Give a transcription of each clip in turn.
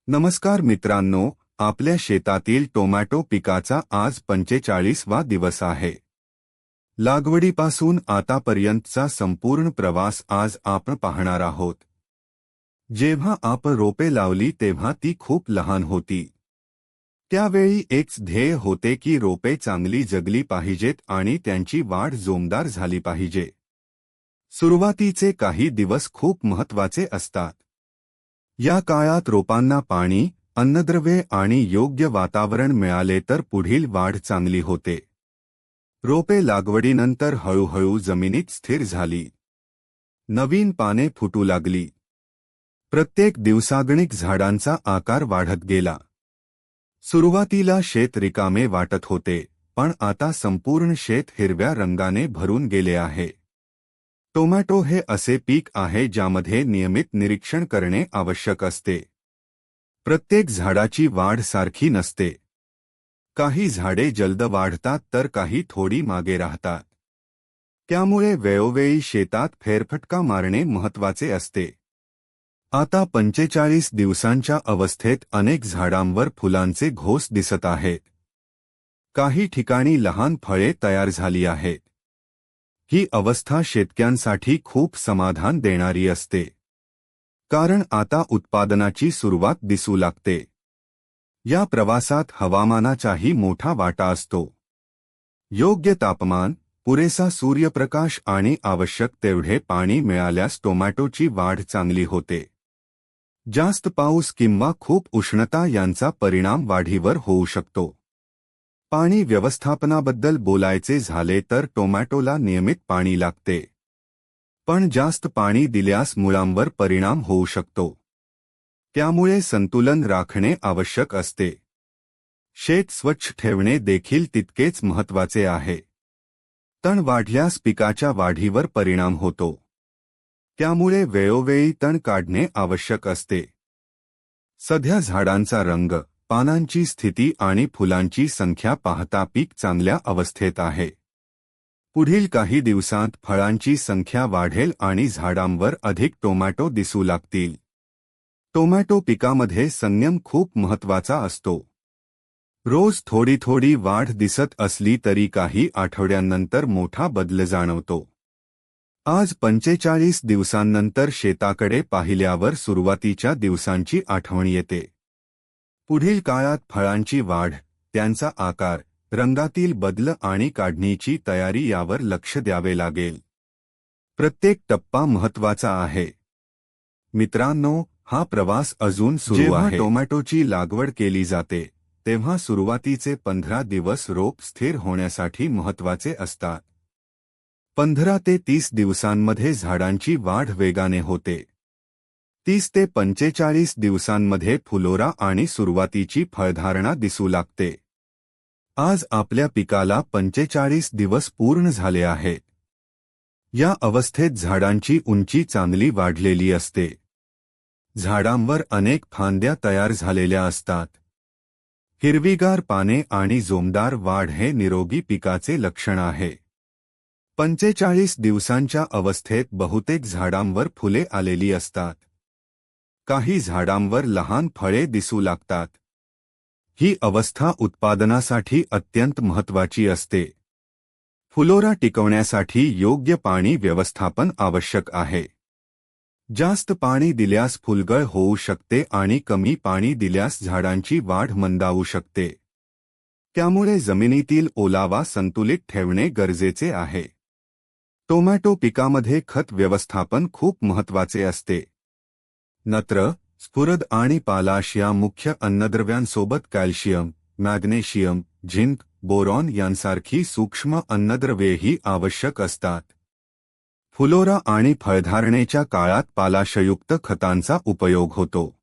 नमस्कार मित्रांनो, आपल्या शेतातील टोमॅटो पिकाचा आज 45वा दिवस आहे. लागवडीपासून आतापर्यंतचा संपूर्ण प्रवास आज आपण पाहणार आहोत. जेव्हा आपण रोपे लावली तेव्हा ती खूप लहान होती. त्यावेळी एकच ध्येय होते की रोपे चांगली जगली पाहिजेत आणि त्यांची वाढ जोमदार झाली पाहिजे. सुरुवातीचे काही दिवस खूप महत्त्वाचे असतात. या काळात रोपांना पाणी, अन्नद्रव्ये आणि योग्य वातावरण मिळाले तर पुढील वाढ चांगली होते. रोपे लागवडीनंतर हळूहळू जमिनीत स्थिर झाली. नवीन पाने फुटू लागली. प्रत्येक दिवसागणिक झाडांचा आकार वाढत गेला. सुरुवातीला शेत रिकामे वाटत होते, पण आता संपूर्ण शेत हिरव्या रंगाने भरून गेले आहे. टोमॅटो हे असे पीक आहे ज्यामध्ये नियमित निरीक्षण करणे आवश्यक असते. प्रत्येक झाडाची वाढ सारखी नसते. काही झाडे जलद वाढतात तर काही थोडी मागे राहतात. त्यामुळे वेळोवेळी शेतात फेरफटका मारणे महत्त्वाचे असते. आता 45 दिवसांच्या अवस्थेत अनेक झाडांवर फुलांचे घोस दिसत आहेत. काही ठिकाणी लहान फळे तयार झाली आहेत. ही अवस्था शेतकऱ्यांसाठी खूप समाधान देणारी असते. कारण आता उत्पादनाची सुरुवात दिसू लागते. या प्रवासात हवामानाचाही मोठा वाटा असतो. योग्य तापमान, पुरेसा सूर्यप्रकाश आणि आवश्यक तेवढे पाणी मिळाल्यास टोमॅटोची वाढ चांगली होते. जास्त पाऊस किंवा खूप उष्णता यांचा परिणाम वाढीवर होऊ शकतो. पाणी व्यवस्थापनाबद्दल बोलायचे झाले तर टोमॅटोला नियमित पाणी लागते. पण जास्त पाणी दिल्यास मुळांवर परिणाम होऊ शकतो. त्यामुळे संतुलन राखणे आवश्यक असते. शेत स्वच्छ ठेवणे देखील तितकेच महत्त्वाचे आहे. तण वाढल्यास पिकाच्या वाढीवर परिणाम होतो. त्यामुळे वेळोवेळी तण काढणे आवश्यक असते. सध्या झाडांचा रंग, पानांची स्थिती आणि फुलांची संख्या पाहता पीक चांगल्या अवस्थेत आहे. पुढील काही दिवसांत फळांची संख्या वाढेल आणि झाडांवर अधिक टोमॅटो दिसू लागतील. टोमॅटो पिकामध्ये संयम खूप महत्त्वाचा असतो. रोज थोडी थोडी वाढ दिसत असली तरी काही आठवड्यांनंतर मोठा बदल जाणवतो. आज 45 दिवसांनंतर शेताकडे पाहिल्यावर सुरुवातीच्या दिवसांची आठवण येते. पुढील काळात फळांची वाढ, त्यांचा आकार, रंगातील बदल आणि काढणीची तयारी यावर लक्ष द्यावे लागेल. प्रत्येक टप्पा महत्त्वाचा आहे. मित्रांनो, हा प्रवास अजून सुरू आहे. जेव्हा टोमॅटोची लागवड केली जाते, तेव्हा सुरुवातीचे 15 दिवस रोप स्थिर होण्यासाठी महत्त्वाचे असतात. 15 ते 30 दिवसांमध्ये झाडांची वाढ वेगाने होते. 30 ते 45 दिवसांमध्ये फुलोरा आणि सुरुवातीची फळधारणा दिसू लागते. आज आपल्या पिकाला 45 दिवस पूर्ण झाले आहेत. या अवस्थेत झाडांची उंची चांगली वाढलेली असते. झाडांवर अनेक फांद्या तयार झालेल्या असतात. हिरवीगार पाने आणि जोमदार वाढ हे निरोगी पिकाचे लक्षण आहे. 45 दिवसांच्या अवस्थेत बहुतेक झाडांवर फुले आलेली असतात. काही झाडांवर लहान फळे दिसू लागतात. ही अवस्था उत्पादनासाठी अत्यंत महत्त्वाची असते. फुलोरा टिकवण्यासाठी योग्य पाणी व्यवस्थापन आवश्यक आहे. जास्त पाणी दिल्यास फुलगळ होऊ शकते आणि कमी पाणी दिल्यास झाडांची वाढ मंदावू शकते. त्यामुळे जमिनीतील ओलावा संतुलित ठेवणे गरजेचे आहे. टोमॅटो पिकामध्ये खत व्यवस्थापन खूप महत्त्वाचे असते. नत्र, स्फुरद आणि पालाश या मुख्य अन्नद्रव्यांसोबत कॅल्शियम, मॅग्नेशियम, झिंक, बोरॉन यांसारखी सूक्ष्म अन्नद्रव्येही आवश्यक असतात. फुलोरा आणि फळधारणेच्या काळात पालाशयुक्त खतांचा उपयोग होतो.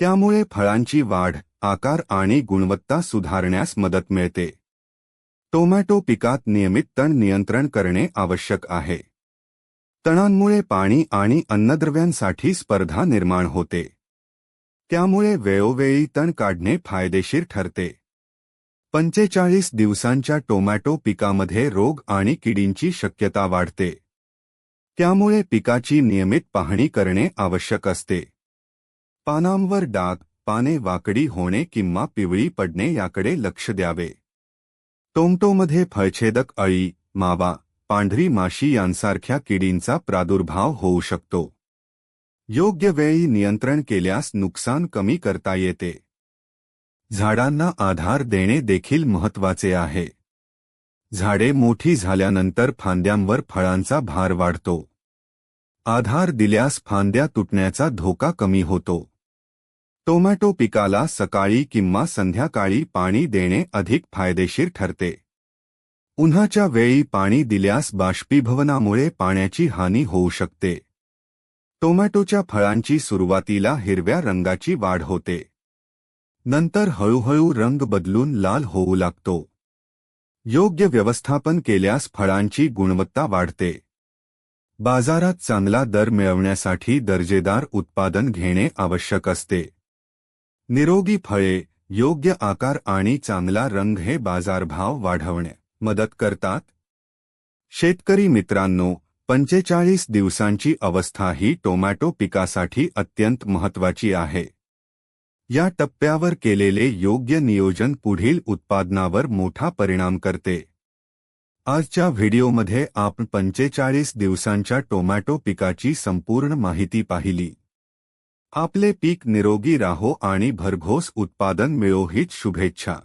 त्यामुळे फळांची वाढ, आकार आणि गुणवत्ता सुधारण्यास मदत मिळते. टोमॅटो पिकात नियमित तण नियंत्रण करणे आवश्यक आहे. तणांमुळे पाणी आणि अन्नद्रव्यांसाठी स्पर्धा निर्माण होते. त्यामुळे वेळोवेळी तण काढणे फायदेशीर ठरते. 45 दिवसांच्या टोमॅटो पिकामध्ये रोग आणि किडींची शक्यता वाढते. त्यामुळे पिकाची नियमित पाहणी करणे आवश्यक असते. पानांवर डाग, पाने वाकडी होणे किंवा पिवळी पडणे याकडे लक्ष द्यावे. टोमॅटोमध्ये फळछेदक अळी, मावा, पांढरी माशी यांसारख्या किडींचा प्रादुर्भाव होऊ शकतो. योग्य वेळी नियंत्रण केल्यास नुकसान कमी करता येते. झाडांना आधार देणे देखील महत्त्वाचे आहे. झाडे मोठी झाल्यानंतर फांद्यांवर फळांचा भार वाढतो. आधार दिल्यास फांद्या तुटण्याचा धोका कमी होतो. टोमॅटो पिकाला सकाळी किंवा संध्याकाळी पाणी देणे अधिक फायदेशीर ठरते. उन्हाच्या वेळी पाणी दिल्यास बाष्पीभवनामुळे पाण्याची हानी होऊ शकते. टोमॅटोच्या फळांची सुरुवातीला हिरव्या रंगाची वाढ होते. नंतर हळूहळू रंग बदलून लाल होऊ लागतो. योग्य व्यवस्थापन केल्यास फळांची गुणवत्ता वाढते. बाजारात चांगला दर मिळवण्यासाठी दर्जेदार उत्पादन घेणे आवश्यक असते. निरोगी फळे, योग्य आकार आणि चांगला रंग हे बाजारभाव वाढवण्यात मदत करतात. शेतकरी मित्रांनो, 45 दिवसांची अवस्था ही टोमॅटो पिकासाठी अत्यंत महत्त्वाची आहे. या टप्प्यावर केलेले योग्य नियोजन पुढील उत्पादनावर मोठा परिणाम करते. आजच्या व्हिडिओमध्ये आपण 45 दिवसांच्या टोमॅटो पिकाची संपूर्ण माहिती पाहिली. आपले पीक निरोगी राहो आणि भरघोस उत्पादन मिळो हीच शुभेच्छा.